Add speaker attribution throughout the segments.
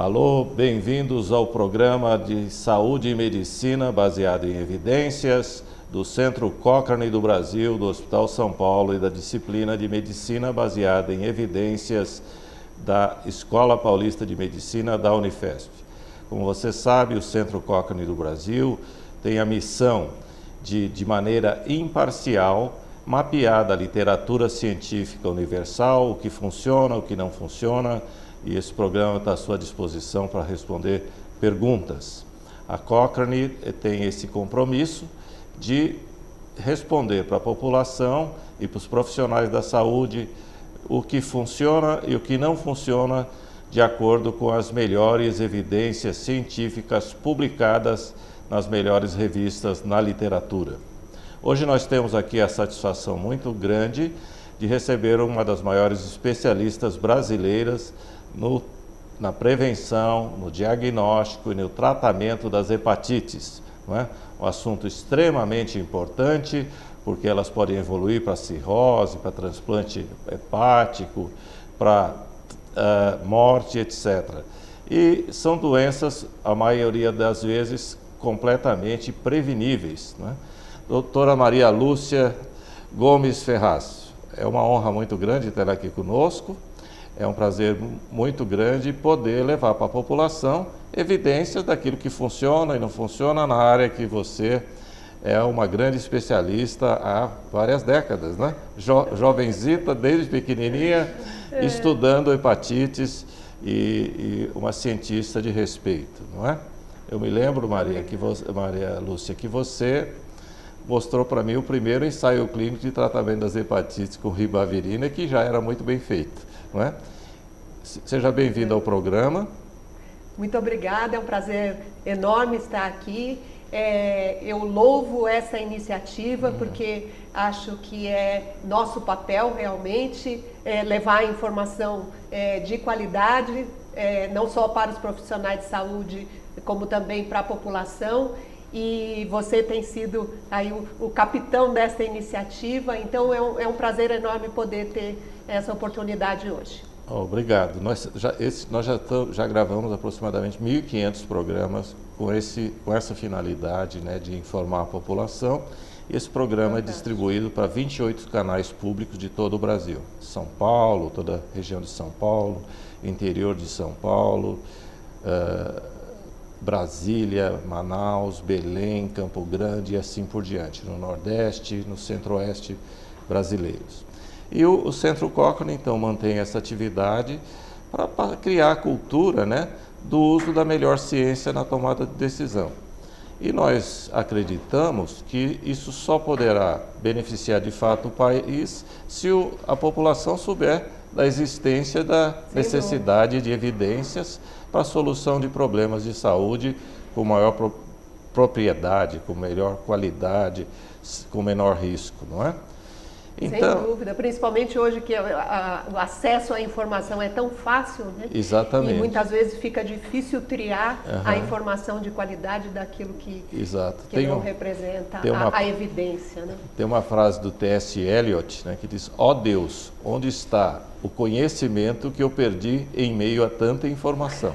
Speaker 1: Alô, bem-vindos ao programa de Saúde e Medicina baseado em evidências do Centro Cochrane do Brasil, do Hospital São Paulo e da disciplina de Medicina baseada em evidências da Escola Paulista de Medicina da Unifesp. Como você sabe, o Centro Cochrane do Brasil tem a missão de maneira imparcial, mapear a literatura científica universal, o que funciona, o que não funciona, e esse programa está à sua disposição para responder perguntas. A Cochrane tem esse compromisso de responder para a população e para os profissionais da saúde o que funciona e o que não funciona de acordo com as melhores evidências científicas publicadas nas melhores revistas na literatura. Hoje nós temos aqui a satisfação muito grande de receber uma das maiores especialistas brasileiras na prevenção, no diagnóstico e no tratamento das hepatites. Não é? Um assunto extremamente importante, porque elas podem evoluir para cirrose, para transplante hepático, para morte, etc. E são doenças, a maioria das vezes, completamente preveníveis. Não é? Doutora Maria Lúcia Gomes Ferraz, é uma honra muito grande ter ela aqui conosco. É um prazer muito grande poder levar para a população evidências daquilo que funciona e não funciona na área que você é uma grande especialista há várias décadas, né? Jovenzita, desde pequenininha, estudando hepatites e uma cientista de respeito, não é? Eu me lembro, Maria Lúcia, que você mostrou para mim o primeiro ensaio clínico de tratamento das hepatites com ribavirina, que já era muito bem feito, não é? Seja bem-vindo ao programa.
Speaker 2: Muito obrigada, é um prazer enorme estar aqui. Eu louvo essa iniciativa porque acho que é nosso papel realmente levar a informação de qualidade, não só para os profissionais de saúde, como também para a população. E você tem sido aí o capitão dessa iniciativa, então é um prazer enorme poder ter essa oportunidade hoje.
Speaker 1: Obrigado. Nós já gravamos aproximadamente 1.500 programas com essa finalidade, né, de informar a população. E esse programa é distribuído para 28 canais públicos de todo o Brasil. São Paulo, toda a região de São Paulo, interior de São Paulo, Brasília, Manaus, Belém, Campo Grande e assim por diante, no Nordeste, no Centro-Oeste brasileiros. E o Centro Cochrane, então, mantém essa atividade para criar a cultura, né, do uso da melhor ciência na tomada de decisão. E nós acreditamos que isso só poderá beneficiar de fato o país se a população souber da existência da necessidade de evidências para a solução de problemas de saúde com maior propriedade, com melhor qualidade, com menor risco, não é?
Speaker 2: Então, sem dúvida, principalmente hoje que o acesso à informação é tão fácil, né?
Speaker 1: Exatamente.
Speaker 2: E muitas vezes fica difícil triar a informação de qualidade daquilo que não representa a evidência, né? Tem
Speaker 1: uma frase do T.S. Eliot, né, que diz: ó Deus, onde está o conhecimento que eu perdi em meio a tanta informação?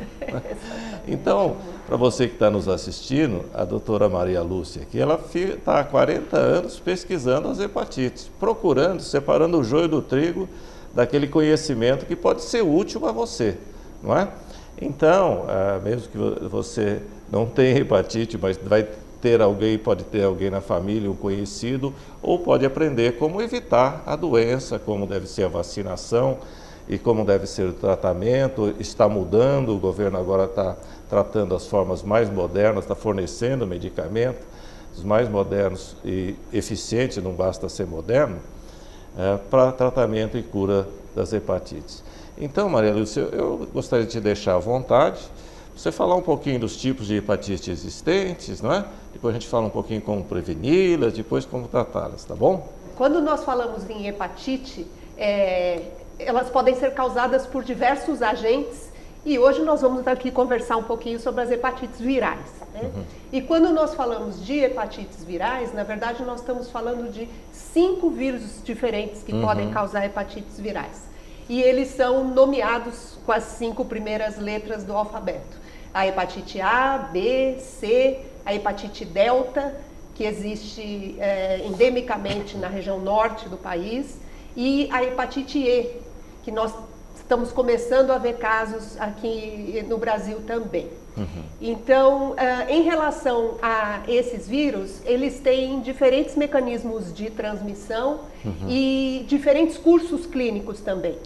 Speaker 1: Então, para você que está nos assistindo, a doutora Maria Lúcia aqui, ela está há 40 anos pesquisando as hepatites, procurando, separando o joio do trigo daquele conhecimento que pode ser útil a você, não é? Então, mesmo que você não tenha hepatite, mas pode ter alguém na família, um conhecido, ou pode aprender como evitar a doença, como deve ser a vacinação e como deve ser o tratamento. Está mudando, o governo agora está tratando as formas mais modernas, está fornecendo medicamentos, os mais modernos e eficientes, não basta ser moderno, para tratamento e cura das hepatites. Então, Maria Lúcia, eu gostaria de te deixar à vontade, você falar um pouquinho dos tipos de hepatite existentes, não é? Depois a gente fala um pouquinho como preveni-las, depois como tratá-las, tá bom?
Speaker 2: Quando nós falamos em hepatite, elas podem ser causadas por diversos agentes e hoje nós vamos aqui conversar um pouquinho sobre as hepatites virais, né? E quando nós falamos de hepatites virais, na verdade nós estamos falando de 5 vírus diferentes que podem causar hepatites virais. e eles são nomeados com as 5 primeiras letras do alfabeto. A hepatite A, B, C, a hepatite delta, que existe endemicamente na região norte do país, e a hepatite E, que nós estamos começando a ver casos aqui no Brasil também. Então, em relação a esses vírus, eles têm diferentes mecanismos de transmissão e diferentes cursos clínicos também.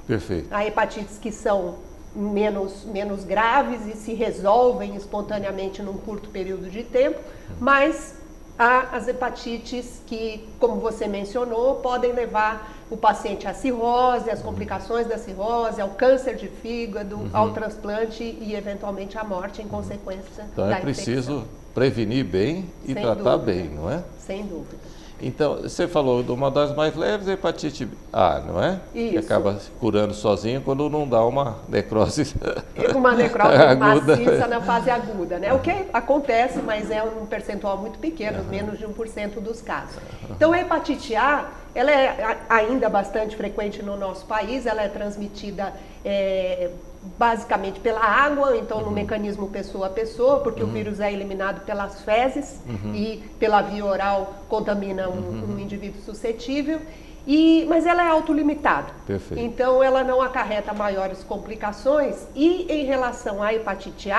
Speaker 1: Perfeito.
Speaker 2: Há hepatites que são menos graves e se resolvem espontaneamente num curto período de tempo, mas há as hepatites que, como você mencionou, podem levar o paciente à cirrose, às complicações da cirrose, ao câncer de fígado, ao transplante e, eventualmente, à morte em consequência
Speaker 1: então,
Speaker 2: da
Speaker 1: é preciso
Speaker 2: infecção.
Speaker 1: prevenir bem e
Speaker 2: Sem
Speaker 1: tratar
Speaker 2: dúvida.
Speaker 1: bem, não é?
Speaker 2: Sem dúvida.
Speaker 1: Então, você falou de uma das mais leves, a hepatite A, não é?
Speaker 2: Isso.
Speaker 1: Que acaba curando sozinho quando não dá uma necrose
Speaker 2: Uma necrose
Speaker 1: aguda.
Speaker 2: maciça na fase aguda, né? O que acontece, mas é um percentual muito pequeno, menos de 1% dos casos. Então, a hepatite A, ela é ainda bastante frequente no nosso país, ela é transmitida basicamente pela água, então no mecanismo pessoa a pessoa, porque o vírus é eliminado pelas fezes e pela via oral contamina um indivíduo suscetível. Mas ela é autolimitada.
Speaker 1: Perfeito.
Speaker 2: Então ela não acarreta maiores complicações. E em relação à hepatite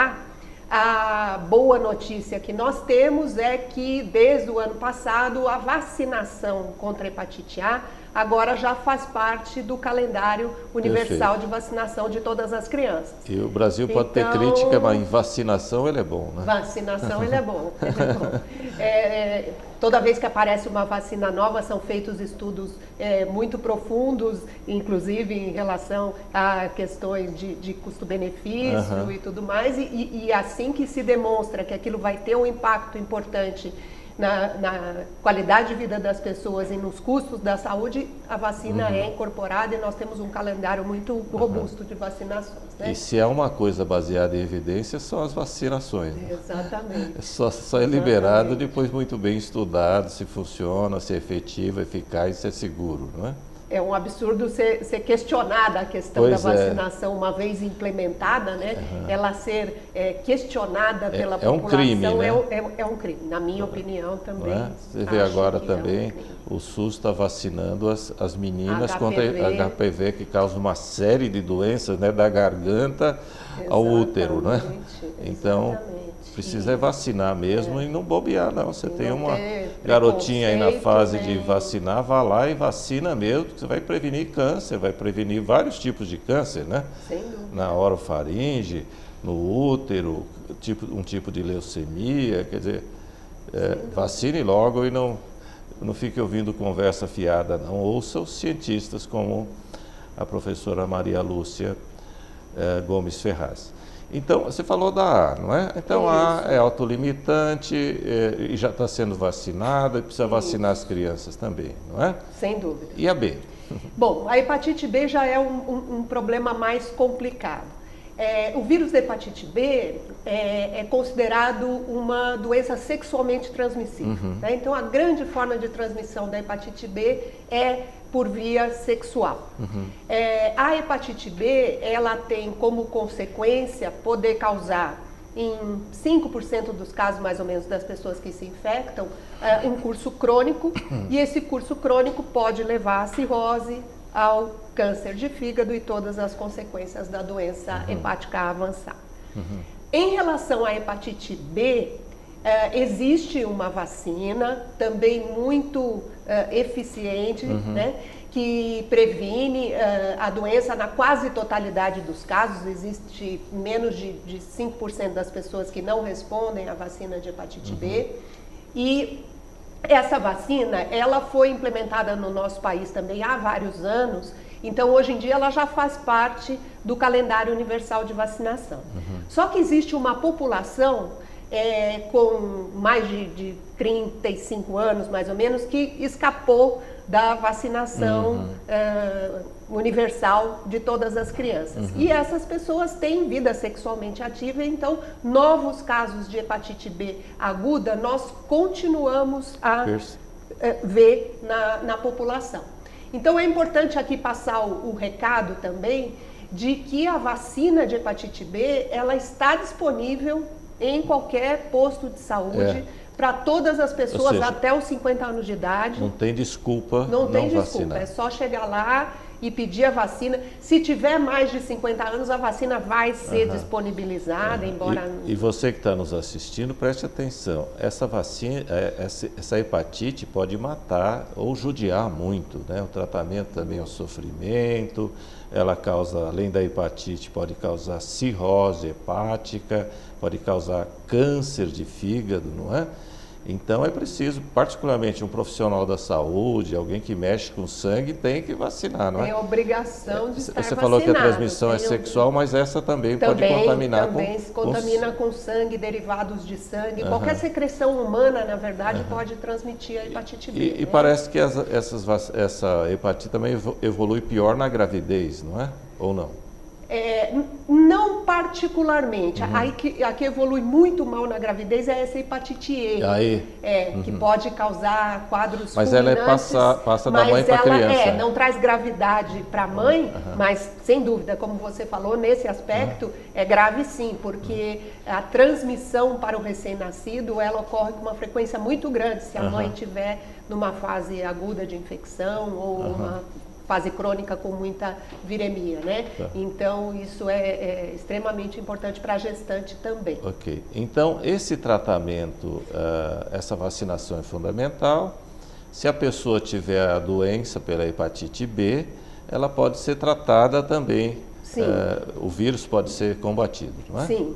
Speaker 2: a boa notícia que nós temos é que desde o ano passado a vacinação contra a hepatite A agora já faz parte do calendário universal de vacinação de todas as crianças.
Speaker 1: E o Brasil pode ter crítica, mas em vacinação ele é bom, né?
Speaker 2: Vacinação ele é bom. Toda vez que aparece uma vacina nova, são feitos estudos muito profundos, inclusive em relação a questões de custo-benefício e tudo mais, e assim que se demonstra que aquilo vai ter um impacto importante na qualidade de vida das pessoas e nos custos da saúde, a vacina é incorporada e nós temos um calendário muito robusto de vacinações. Né?
Speaker 1: E se é uma coisa baseada em evidências, são as vacinações. Né?
Speaker 2: Exatamente.
Speaker 1: Só é liberado depois muito bem estudado, se funciona, se é efetivo, eficaz, se é seguro, não é?
Speaker 2: É um absurdo ser questionada a questão da vacinação, uma vez implementada, né? Ela ser questionada pela população.
Speaker 1: É um crime, né?
Speaker 2: É um crime, na minha opinião também.
Speaker 1: Você vê agora também, o SUS está vacinando as meninas contra HPV, que causa uma série de doenças, né? Da garganta ao útero, né? Então, precisa vacinar mesmo e não bobear, não. Você tem uma garotinha aí na fase de vacinar, vá lá e vacina mesmo, porque você vai prevenir câncer, vai prevenir vários tipos de câncer, né?
Speaker 2: Sem dúvida.
Speaker 1: Na orofaringe, no útero, um tipo de leucemia, quer dizer, vacine logo e não fique ouvindo conversa fiada, não. Ouça os cientistas como a professora Maria Lúcia Gomes Ferraz. Então, você falou da A, não é? Então, a A é autolimitante e já está sendo vacinada e precisa vacinar as crianças também, não é?
Speaker 2: Sem dúvida.
Speaker 1: E a B?
Speaker 2: Bom, a hepatite B já é um problema mais complicado. O vírus da hepatite B é considerado uma doença sexualmente transmissível. Né? Então, a grande forma de transmissão da hepatite B é por via sexual. A hepatite B, ela tem como consequência poder causar, em 5% dos casos, mais ou menos, das pessoas que se infectam, um curso crônico, e esse curso crônico pode levar à cirrose, ao câncer de fígado e todas as consequências da doença hepática avançada. Em relação à hepatite B, existe uma vacina também muito eficiente, né, que previne a doença na quase totalidade dos casos. Existe menos de 5% das pessoas que não respondem à vacina de hepatite B. E essa vacina, ela foi implementada no nosso país também há vários anos. Então, hoje em dia, ela já faz parte do calendário universal de vacinação. Só que existe uma população com mais de 35 anos, mais ou menos, que escapou da vacinação universal de todas as crianças. E essas pessoas têm vida sexualmente ativa, então novos casos de hepatite B aguda nós continuamos a ver na população. Então é importante aqui passar o recado também de que a vacina de hepatite B, ela está disponível em qualquer posto de saúde para todas as pessoas,
Speaker 1: seja,
Speaker 2: até os 50 anos de idade.
Speaker 1: Não tem desculpa
Speaker 2: não tem desculpa,
Speaker 1: vacinar.
Speaker 2: É só chegar lá e pedir a vacina. Se tiver mais de 50 anos, a vacina vai ser disponibilizada, embora...
Speaker 1: E você que está nos assistindo, preste atenção. Essa vacina, essa hepatite pode matar ou judiar muito, né? O tratamento também é um sofrimento, ela causa, além da hepatite, pode causar cirrose hepática, pode causar câncer de fígado, não é? Então é preciso, particularmente um profissional da saúde, alguém que mexe com sangue, tem que vacinar, não é?
Speaker 2: Tem obrigação de estar vacinado.
Speaker 1: Você falou que a transmissão é sexual, mas essa também pode contaminar
Speaker 2: também se contamina com sangue, derivados de sangue. Qualquer secreção humana, na verdade, pode transmitir a hepatite B.
Speaker 1: E parece que essa hepatite também evolui pior na gravidez, não é? Ou não?
Speaker 2: Não particularmente. A que evolui muito mal na gravidez é essa hepatite E. Que pode causar quadros
Speaker 1: mas
Speaker 2: fulminantes.
Speaker 1: Ela passa da mãe para a criança.
Speaker 2: Não traz gravidade para a mãe, mas sem dúvida, como você falou, nesse aspecto é grave sim, porque a transmissão para o recém-nascido, ela ocorre com uma frequência muito grande se a mãe tiver numa fase aguda de infecção ou uma fase crônica com muita viremia, né? Então, isso é extremamente importante para a gestante também.
Speaker 1: Ok. Então, esse tratamento, essa vacinação é fundamental. Se a pessoa tiver a doença pela hepatite B, ela pode ser tratada também.
Speaker 2: Sim.
Speaker 1: O vírus pode ser combatido, não é?
Speaker 2: Sim.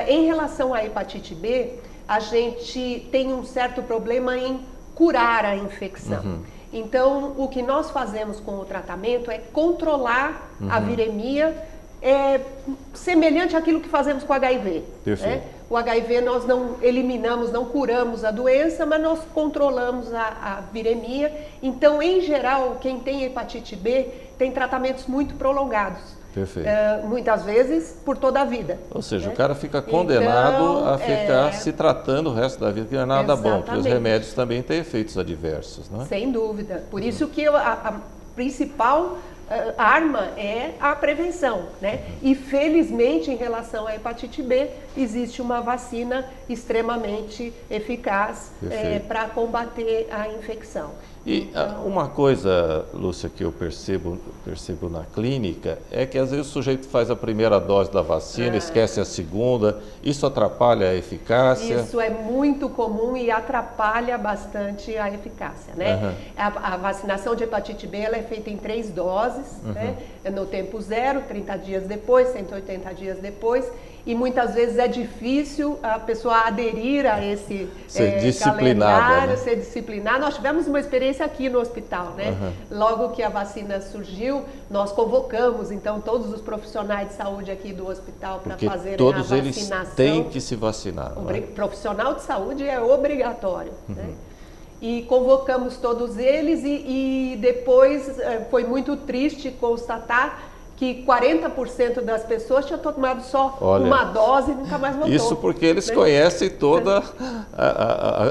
Speaker 2: Em relação à hepatite B, a gente tem um certo problema em curar a infecção. Então, o que nós fazemos com o tratamento é controlar a viremia, semelhante àquilo que fazemos com o HIV.
Speaker 1: Perfeito.
Speaker 2: Né? O HIV nós não eliminamos, não curamos a doença, mas nós controlamos a viremia. Então, em geral, quem tem hepatite B tem tratamentos muito prolongados.
Speaker 1: Perfeito.
Speaker 2: Muitas vezes por toda a vida.
Speaker 1: Ou seja, o cara fica condenado a ficar se tratando o resto da vida, que não é nada bom, porque os remédios também têm efeitos adversos, não é?
Speaker 2: Sem dúvida. Por isso que a principal arma é a prevenção, né? E felizmente, em relação à hepatite B, existe uma vacina extremamente eficaz para combater a infecção.
Speaker 1: E uma coisa, Lúcia, que eu percebo na clínica é que às vezes o sujeito faz a primeira dose da vacina, esquece a segunda, isso atrapalha a eficácia?
Speaker 2: Isso é muito comum e atrapalha bastante a eficácia, né? A vacinação de hepatite B ela é feita em 3 doses, né? No tempo zero, 30 dias depois, 180 dias depois. E muitas vezes é difícil a pessoa aderir a esse calendário, ser disciplinada. Nós tivemos uma experiência aqui no hospital, né? Logo que a vacina surgiu, nós convocamos, então, todos os profissionais de saúde aqui do hospital para fazerem a vacinação.
Speaker 1: Todos eles têm que se vacinar.
Speaker 2: Profissional de saúde é obrigatório, né? E convocamos todos eles e depois foi muito triste constatar que 40% das pessoas tinham tomado só uma dose e nunca mais voltou.
Speaker 1: Isso porque eles conhecem todas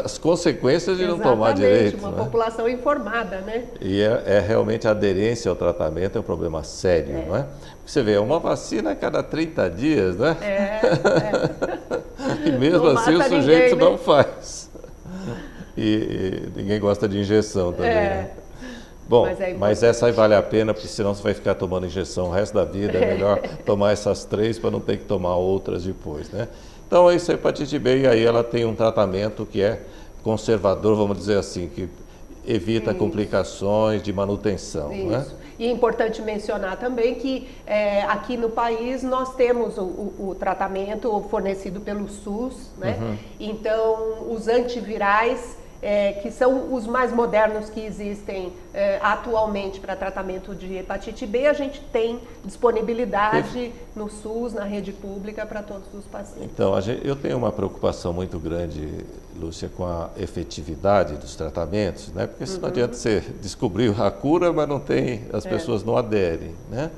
Speaker 1: as consequências de não tomar direito.
Speaker 2: Uma população informada, né?
Speaker 1: E realmente a aderência ao tratamento é um problema sério, não é? Você vê, uma vacina a cada 30 dias, né? E mesmo não assim o sujeito não faz. E ninguém gosta de injeção também, né? Bom, mas essa aí vale a pena, porque senão você vai ficar tomando injeção o resto da vida. É melhor tomar essas 3 para não ter que tomar outras depois, né? Então, isso é hepatite B, e aí ela tem um tratamento que é conservador, vamos dizer assim, que evita complicações de manutenção, né?
Speaker 2: E é importante mencionar também que aqui no país nós temos o tratamento fornecido pelo SUS, né? Então, os antivirais, que são os mais modernos que existem atualmente para tratamento de hepatite B, a gente tem disponibilidade no SUS, na rede pública, para todos os pacientes.
Speaker 1: Então, eu tenho uma preocupação muito grande, Lúcia, com a efetividade dos tratamentos, né? Porque não adianta você descobrir a cura, mas não tem, as pessoas não aderem, né?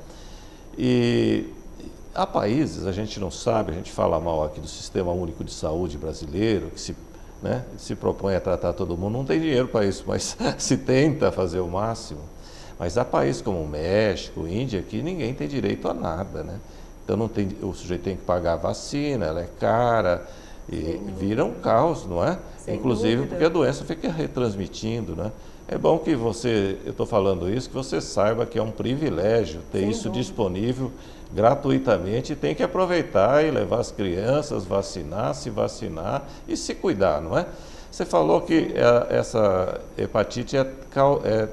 Speaker 1: E há países, a gente não sabe, a gente fala mal aqui do Sistema Único de Saúde brasileiro, que se propõe a tratar todo mundo, não tem dinheiro para isso, mas se tenta fazer o máximo. Mas há países como o México, Índia, que ninguém tem direito a nada, né? Então não tem, o sujeito tem que pagar a vacina, ela é cara, e vira um caos, não é?
Speaker 2: Sem
Speaker 1: Inclusive
Speaker 2: dúvida.
Speaker 1: porque a doença fica retransmitindo, né? É bom que você, eu estou falando isso, que você saiba que é um privilégio ter
Speaker 2: Sem
Speaker 1: isso
Speaker 2: dúvida.
Speaker 1: disponível gratuitamente, e tem que aproveitar e levar as crianças, vacinar, se vacinar e se cuidar, não é? Você falou que essa hepatite é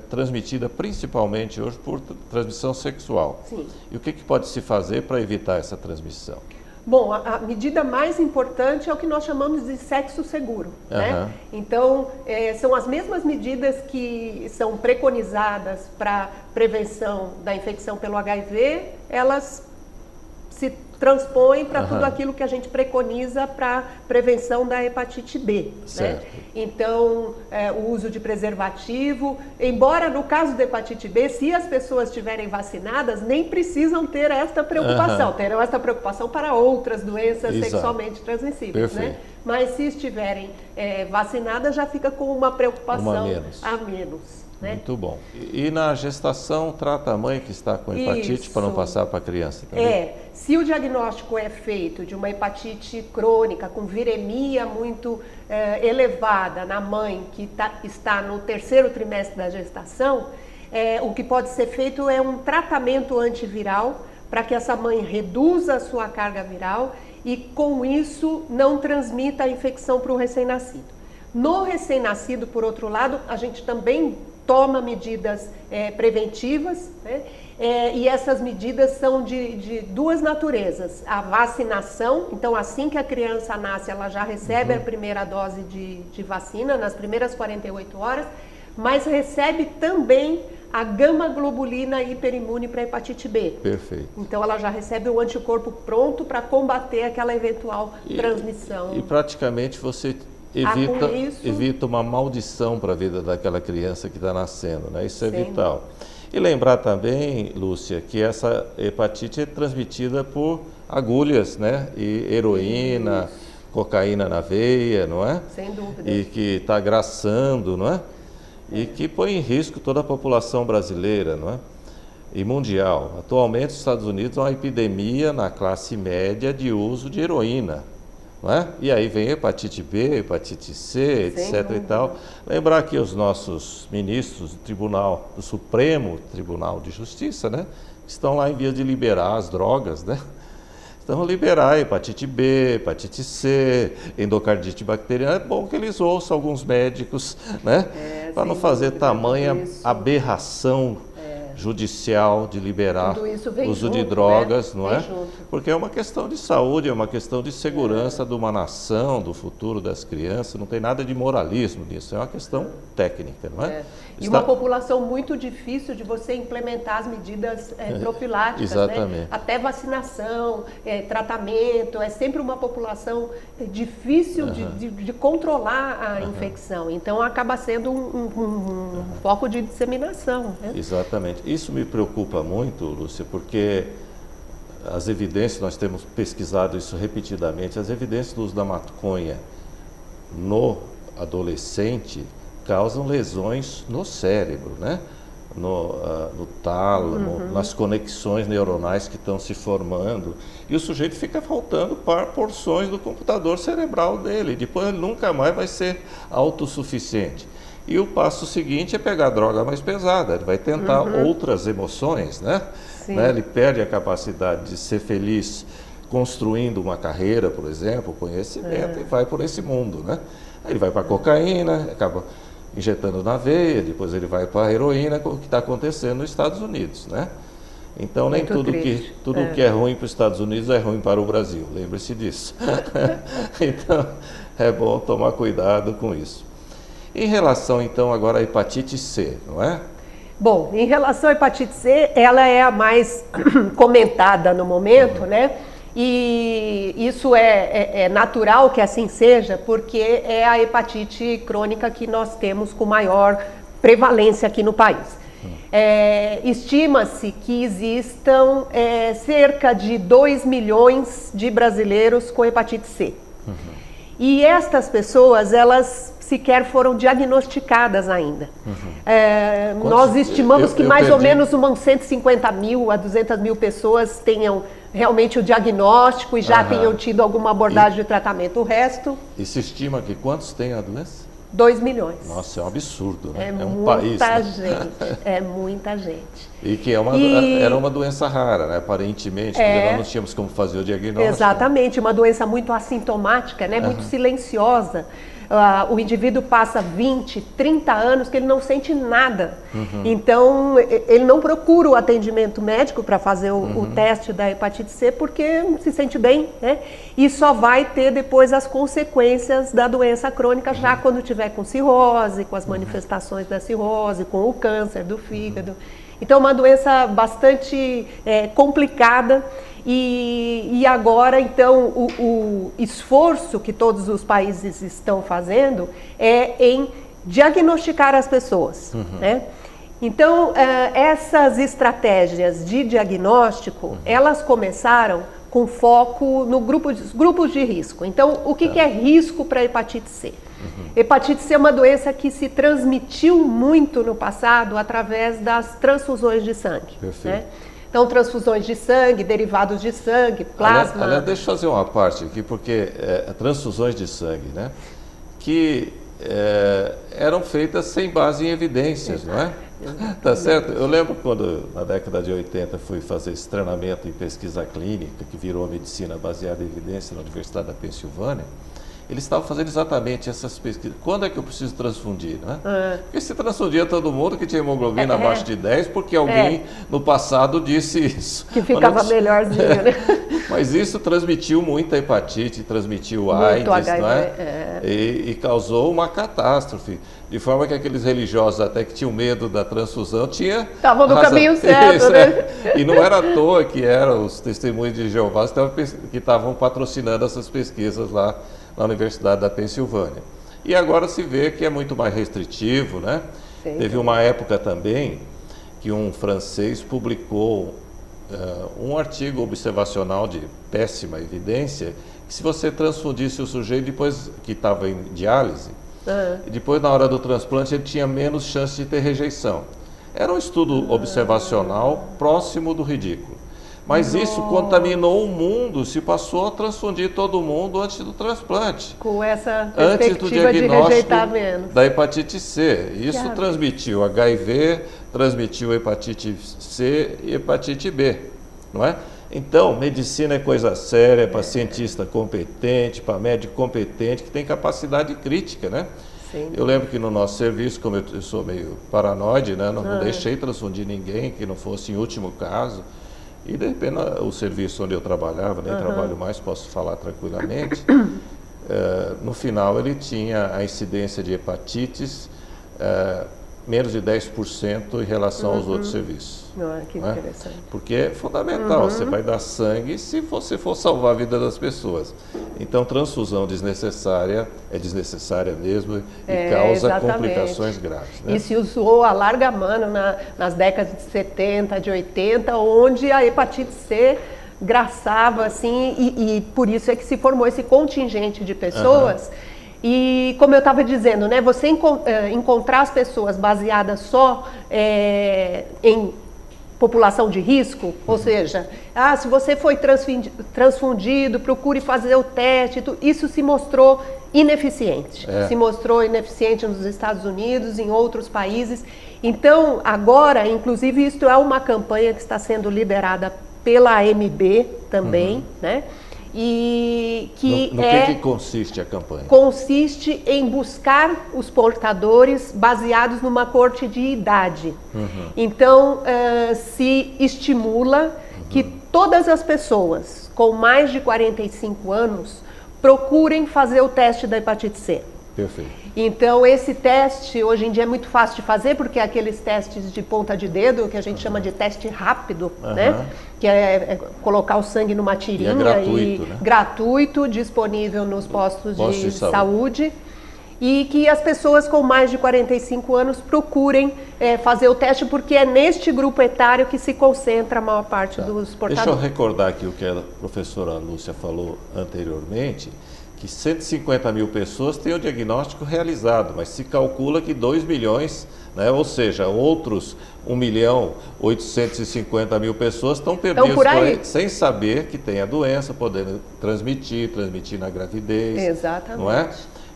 Speaker 1: transmitida principalmente hoje por transmissão sexual.
Speaker 2: Sim.
Speaker 1: E o que pode se fazer para evitar essa transmissão?
Speaker 2: Bom, a medida mais importante é o que nós chamamos de sexo seguro, né? Então, são as mesmas medidas que são preconizadas para prevenção da infecção pelo HIV, elas se transpõem para tudo aquilo que a gente preconiza para prevenção da hepatite B, né? Então, o uso de preservativo, embora no caso da hepatite B, se as pessoas estiverem vacinadas, nem precisam ter esta preocupação, terão esta preocupação para outras doenças sexualmente transmissíveis, né? Mas se estiverem vacinadas, já fica com uma preocupação a menos. Né?
Speaker 1: Muito bom. E na gestação, trata a mãe que está com hepatite para não passar para a criança também?
Speaker 2: Se o diagnóstico é feito de uma hepatite crônica, com viremia muito elevada na mãe que está no terceiro trimestre da gestação, o que pode ser feito é um tratamento antiviral para que essa mãe reduza a sua carga viral e, com isso, não transmita a infecção para o recém-nascido. No recém-nascido, por outro lado, a gente também toma medidas preventivas, né? E essas medidas são de duas naturezas. A vacinação, então assim que a criança nasce, ela já recebe a primeira dose de vacina nas primeiras 48 horas, mas recebe também a gama-globulina hiperimune para hepatite B.
Speaker 1: Perfeito.
Speaker 2: Então ela já recebe o anticorpo pronto para combater aquela eventual transmissão.
Speaker 1: E praticamente você evita uma maldição para a vida daquela criança que está nascendo, né? Isso é vital. E lembrar também, Lúcia, que essa hepatite é transmitida por agulhas, né? E heroína, cocaína na veia, não é?
Speaker 2: Sem dúvida.
Speaker 1: E que está graçando, não é? E que põe em risco toda a população brasileira, não é? E mundial. Atualmente, os Estados Unidos há uma epidemia na classe média de uso de heroína. Não é? E aí vem hepatite B, hepatite C, etc. e tal. Lembrar que os nossos ministros do Supremo Tribunal de Justiça, né, estão lá em via de liberar as drogas, né? Então, liberar hepatite B, hepatite C, endocardite bacteriana. É bom que eles ouçam alguns médicos, né? Para não fazer tamanha aberração judicial de liberar o uso de drogas, né? Não é? Porque é uma questão de saúde, é uma questão de segurança de uma nação, do futuro das crianças, não tem nada de moralismo nisso, é uma questão técnica, não é?
Speaker 2: E uma população muito difícil de você implementar as medidas profiláticas,
Speaker 1: exatamente,
Speaker 2: né? Até vacinação, tratamento, é sempre uma população difícil de controlar a infecção, então acaba sendo um foco de disseminação, né?
Speaker 1: Exatamente. Isso me preocupa muito, Lúcia, porque as evidências, nós temos pesquisado isso repetidamente, as evidências do uso da maconha no adolescente causam lesões no cérebro, né? No tálamo, nas conexões neuronais que estão se formando, e o sujeito fica faltando para porções do computador cerebral dele, depois ele nunca mais vai ser autossuficiente. E o passo seguinte é pegar droga mais pesada, ele vai tentar outras emoções, né? Ele perde a capacidade de ser feliz construindo uma carreira, por exemplo, conhecimento, e vai por esse mundo, né? Aí ele vai para a cocaína, acaba injetando na veia, depois ele vai para a heroína, o que está acontecendo nos Estados Unidos, né? Então nem tudo que é ruim para os Estados Unidos é ruim para o Brasil, lembre-se disso. Então é bom tomar cuidado com isso. Em relação, então, agora à hepatite C, não é?
Speaker 2: Bom, em relação à hepatite C, ela é a mais comentada no momento, né? E isso é natural que assim seja, porque é a hepatite crônica que nós temos com maior prevalência aqui no país. Estima-se que existam cerca de 2 milhões de brasileiros com hepatite C. E estas pessoas, elas sequer foram diagnosticadas ainda. Nós estimamos que mais ou menos umas 150 mil a 200 mil pessoas tenham realmente o diagnóstico e já tenham tido alguma abordagem de tratamento. O resto...
Speaker 1: E se estima que quantos têm a doença?
Speaker 2: 2 milhões.
Speaker 1: Nossa, é um absurdo, né?
Speaker 2: É
Speaker 1: um
Speaker 2: muita
Speaker 1: país, né?
Speaker 2: gente, é muita gente.
Speaker 1: E que era uma doença rara, né? Aparentemente, porque nós não tínhamos como fazer o diagnóstico.
Speaker 2: Exatamente, uma doença muito assintomática, né? Muito silenciosa. O indivíduo passa 20, 30 anos que ele não sente nada. Então, ele não procura o atendimento médico para fazer o teste da hepatite C porque se sente bem, né? E só vai ter depois as consequências da doença crônica já quando tiver com cirrose, com as manifestações da cirrose, com o câncer do fígado. Então, é uma doença bastante complicada. E agora, então, o esforço que todos os países estão fazendo é em diagnosticar as pessoas, né? Então, essas estratégias de diagnóstico, elas começaram com foco no grupos de risco. Então, o que é risco para hepatite C? Hepatite C é uma doença que se transmitiu muito no passado através das transfusões de sangue.
Speaker 1: Perfeito.
Speaker 2: Né? Então, transfusões de sangue, derivados de sangue, plasma...
Speaker 1: Aliás, deixa eu fazer uma parte aqui, porque transfusões de sangue, né? Que eram feitas sem base em evidências, não é? Tá certo? Eu lembro quando, na década de 80, fui fazer esse treinamento em pesquisa clínica, que virou medicina baseada em evidência na Universidade da Pensilvânia. Eles estavam fazendo exatamente essas pesquisas. Quando é que eu preciso transfundir, né? Porque se transfundia todo mundo que tinha hemoglobina abaixo de 10, porque alguém no passado disse isso.
Speaker 2: Que ficava melhorzinho, né?
Speaker 1: Mas isso transmitiu muita hepatite, transmitiu AIDS, não é? E causou uma catástrofe. De forma que aqueles religiosos até que tinham medo da transfusão
Speaker 2: estavam no caminho certo, né?
Speaker 1: E não era à toa que eram os testemunhos de Jeová que estavam patrocinando essas pesquisas lá na Universidade da Pensilvânia. E agora se vê que é muito mais restritivo, né? Sim. Teve uma época também que um francês publicou um artigo observacional de péssima evidência, que se você transfundisse o sujeito depois que estava em diálise, e depois na hora do transplante ele tinha menos chance de ter rejeição. Era um estudo observacional próximo do ridículo. Mas isso contaminou o mundo, se passou a transfundir todo mundo antes do transplante.
Speaker 2: Com essa perspectiva de rejeitar menos.
Speaker 1: Da hepatite C. Isso transmitiu HIV, transmitiu hepatite C e hepatite B, não é? Então, medicina é coisa séria, para cientista competente, para médico competente, que tem capacidade crítica, né? Sim. Eu lembro que no nosso serviço, como eu sou meio paranoide, né? Não deixei transfundir ninguém que não fosse em último caso. E de repente o serviço onde eu trabalhava, nem trabalho mais, posso falar tranquilamente, no final ele tinha a incidência de hepatites menos de 10% em relação aos outros serviços.
Speaker 2: Que interessante.
Speaker 1: Porque é fundamental, você vai dar sangue se você for salvar a vida das pessoas. Então, transfusão desnecessária é desnecessária mesmo e causa complicações graves. Né?
Speaker 2: E se usou a larga mano nas décadas de 70, de 80, onde a hepatite C graçava, assim, e por isso é que se formou esse contingente de pessoas. E como eu estava dizendo, né, você encontrar as pessoas baseadas só em população de risco, ou seja, se você foi transfundido, procure fazer o teste, isso se mostrou ineficiente. Se mostrou ineficiente nos Estados Unidos, em outros países. Então, agora, inclusive, isto é uma campanha que está sendo liderada pela AMB também, né? E que
Speaker 1: no que consiste a campanha?
Speaker 2: Consiste em buscar os portadores baseados numa corte de idade. Então, se estimula que todas as pessoas com mais de 45 anos procurem fazer o teste da hepatite C.
Speaker 1: Perfeito.
Speaker 2: Então, esse teste hoje em dia é muito fácil de fazer, porque é aqueles testes de ponta de dedo, que a gente chama de teste rápido, né? Que é colocar o sangue numa tirinha.
Speaker 1: E é gratuito, né?
Speaker 2: Gratuito, disponível nos postos de saúde. E que as pessoas com mais de 45 anos procurem fazer o teste, porque é neste grupo etário que se concentra a maior parte dos portadores.
Speaker 1: Deixa eu recordar aqui o que a professora Lúcia falou anteriormente, que 150 mil pessoas têm o diagnóstico realizado, mas se calcula que 2 milhões, né, ou seja, outros 1.850.000 pessoas estão perdidas por aí, sem saber que tem a doença, podendo transmitir na gravidez.
Speaker 2: Exatamente.
Speaker 1: Não é?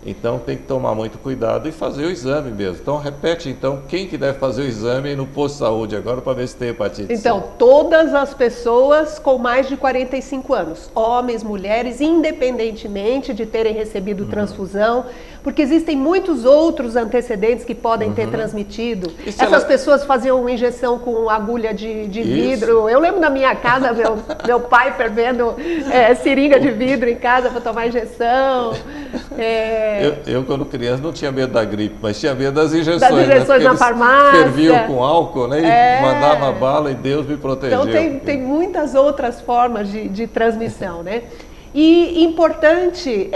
Speaker 1: Então tem que tomar muito cuidado e fazer o exame mesmo. Então repete, então, quem que deve fazer o exame no posto de saúde agora para ver se tem hepatite C?
Speaker 2: Então, todas as pessoas com mais de 45 anos, homens, mulheres, independentemente de terem recebido transfusão, porque existem muitos outros antecedentes que podem ter transmitido. Essas pessoas faziam injeção com agulha de vidro. Eu lembro na minha casa, meu pai fervendo seringa de vidro em casa para tomar injeção.
Speaker 1: Eu, quando criança, não tinha medo da gripe, mas tinha medo das injeções.
Speaker 2: Das injeções, né? Na farmácia.
Speaker 1: Ferviam com álcool, né? E mandava bala e Deus me protegeu.
Speaker 2: Então tem muitas outras formas de transmissão, né? E importante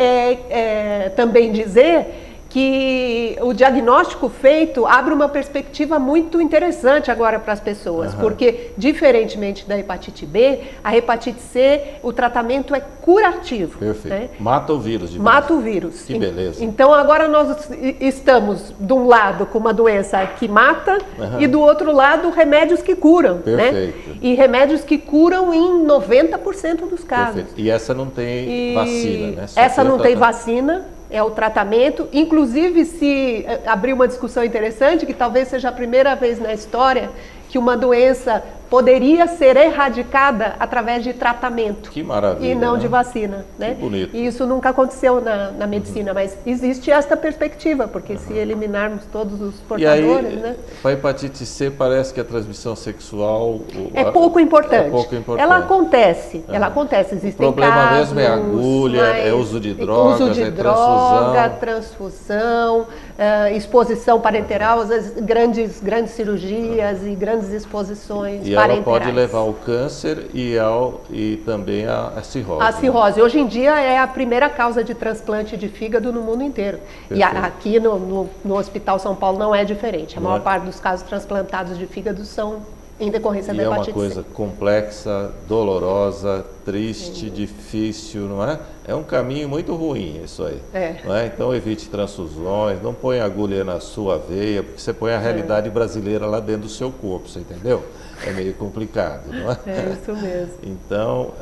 Speaker 2: também dizer que o diagnóstico feito abre uma perspectiva muito interessante agora para as pessoas, porque, diferentemente da hepatite B, a hepatite C, o tratamento é curativo.
Speaker 1: Perfeito.
Speaker 2: Né?
Speaker 1: Mata o vírus.
Speaker 2: Mata o vírus.
Speaker 1: Que beleza.
Speaker 2: Então, agora nós estamos, de um lado, com uma doença que mata e, do outro lado, remédios que curam.
Speaker 1: Perfeito.
Speaker 2: Né? E remédios que curam em 90% dos casos.
Speaker 1: Perfeito. E essa não tem vacina, né?
Speaker 2: Essa não tem vacina. É o tratamento, inclusive se abrir uma discussão interessante, que talvez seja a primeira vez na história que uma doença poderia ser erradicada através de tratamento.
Speaker 1: Que maravilha,
Speaker 2: e não,
Speaker 1: né?
Speaker 2: De vacina. Né?
Speaker 1: Que bonito.
Speaker 2: E isso nunca aconteceu na medicina, mas existe esta perspectiva, porque se eliminarmos todos os portadores...
Speaker 1: E aí,
Speaker 2: né?
Speaker 1: a hepatite C parece que a transmissão sexual...
Speaker 2: É pouco importante.
Speaker 1: É pouco importante.
Speaker 2: Ela acontece, existem
Speaker 1: casos... O problema
Speaker 2: casos,
Speaker 1: mesmo é agulha, é uso de drogas,
Speaker 2: uso de transfusão, exposição parenteral, às vezes grandes cirurgias e grandes exposições
Speaker 1: e
Speaker 2: parenterais.
Speaker 1: Ela pode levar ao câncer e também a cirrose.
Speaker 2: A cirrose. Né? Hoje em dia é a primeira causa de transplante de fígado no mundo inteiro. Perfeito. E aqui no Hospital São Paulo não é diferente. A maior parte dos casos transplantados de fígado são em decorrência da hepatite C.
Speaker 1: É uma coisa complexa, dolorosa, triste, difícil, não é? É um caminho muito ruim isso aí. Não é? Então evite transfusões, não põe agulha na sua veia, porque você põe a realidade brasileira lá dentro do seu corpo, você entendeu? É meio complicado, não é?
Speaker 2: É isso mesmo.
Speaker 1: Então,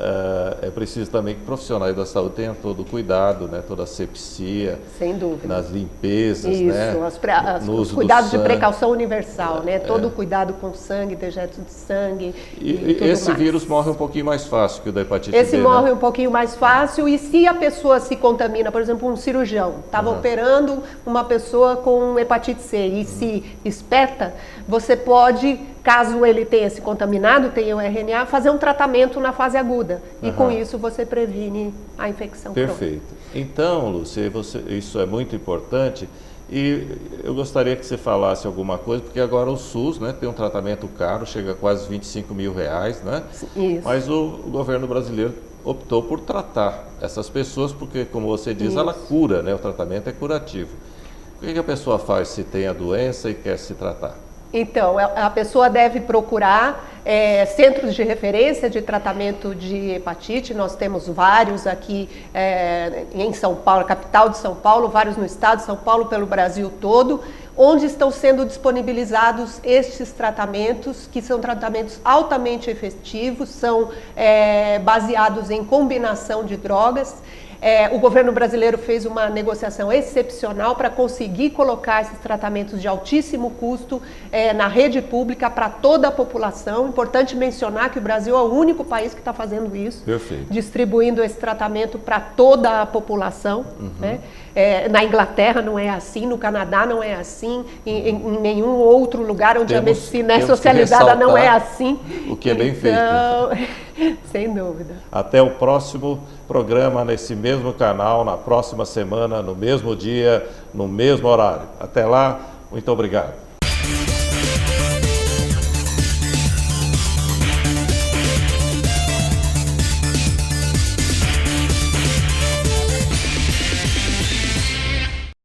Speaker 1: é preciso também que profissionais da saúde tenham todo o cuidado, né? Toda a asepsia.
Speaker 2: Sem dúvida.
Speaker 1: Nas limpezas,
Speaker 2: isso,
Speaker 1: né?
Speaker 2: Os cuidados de precaução universal, né? Todo o cuidado com sangue, dejetos de sangue
Speaker 1: e esse
Speaker 2: mais.
Speaker 1: Vírus morre um pouquinho mais fácil que o da hepatite B,
Speaker 2: Esse morre um pouquinho mais fácil e se a pessoa se contamina, por exemplo, um cirurgião estava operando uma pessoa com hepatite C e se espeta, você pode, caso ele tenha se contaminado, tenha o RNA, fazer um tratamento na fase aguda. E com isso você previne a infecção.
Speaker 1: Perfeito. Então, Lúcia, isso é muito importante e eu gostaria que você falasse alguma coisa, porque agora o SUS, né, tem um tratamento caro, chega a quase R$25 mil, né? Isso. Mas o governo brasileiro optou por tratar essas pessoas, porque, como você diz, ela cura, né? O tratamento é curativo. O que a pessoa faz se tem a doença e quer se tratar? Então,
Speaker 2: a pessoa deve procurar centros de referência de tratamento de hepatite. Nós temos vários aqui em São Paulo, capital de São Paulo, vários no estado de São Paulo, pelo Brasil todo, onde estão sendo disponibilizados estes tratamentos, que são tratamentos altamente efetivos, são baseados em combinação de drogas. O governo brasileiro fez uma negociação excepcional para conseguir colocar esses tratamentos de altíssimo custo na rede pública para toda a população. Importante mencionar que o Brasil é o único país que está fazendo isso.
Speaker 1: Perfeito.
Speaker 2: Distribuindo esse tratamento para toda a população. Né? Na Inglaterra não é assim, no Canadá não é assim, em nenhum outro lugar onde a medicina é socializada não é assim.
Speaker 1: O que é bem feito.
Speaker 2: Sem dúvida.
Speaker 1: Até o próximo programa nesse mesmo canal, na próxima semana, no mesmo dia, no mesmo horário. Até lá, muito obrigado.